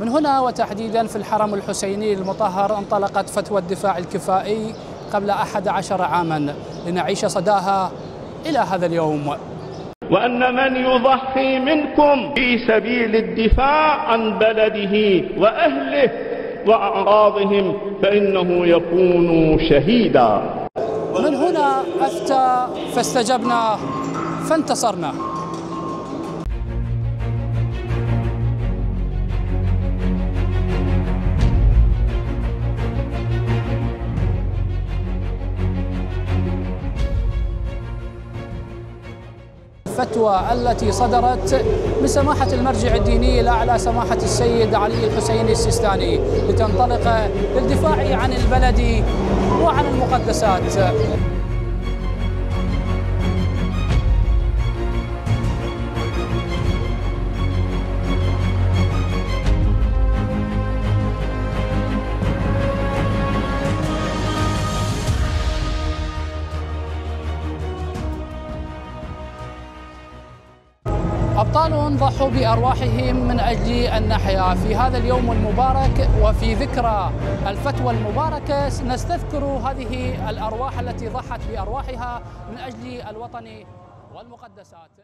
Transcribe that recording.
من هنا وتحديدا في الحرم الحسيني المطهر انطلقت فتوى الدفاع الكفائي قبل 11 عاما لنعيش صداها إلى هذا اليوم. وأن من يضحي منكم في سبيل الدفاع عن بلده وأهله وأعراضهم فإنه يكون شهيدا. من هنا أفتى فاستجبنا فانتصرنا. الفتوى التي صدرت من سماحة المرجع الديني الأعلى سماحة السيد علي الحسيني السيستاني لتنطلق للدفاع عن البلد وعن المقدسات. أبطال ضحوا بأرواحهم من أجل أن نحيا في هذا اليوم المبارك، وفي ذكرى الفتوى المباركة نستذكر هذه الأرواح التي ضحت بأرواحها من أجل الوطن والمقدسات.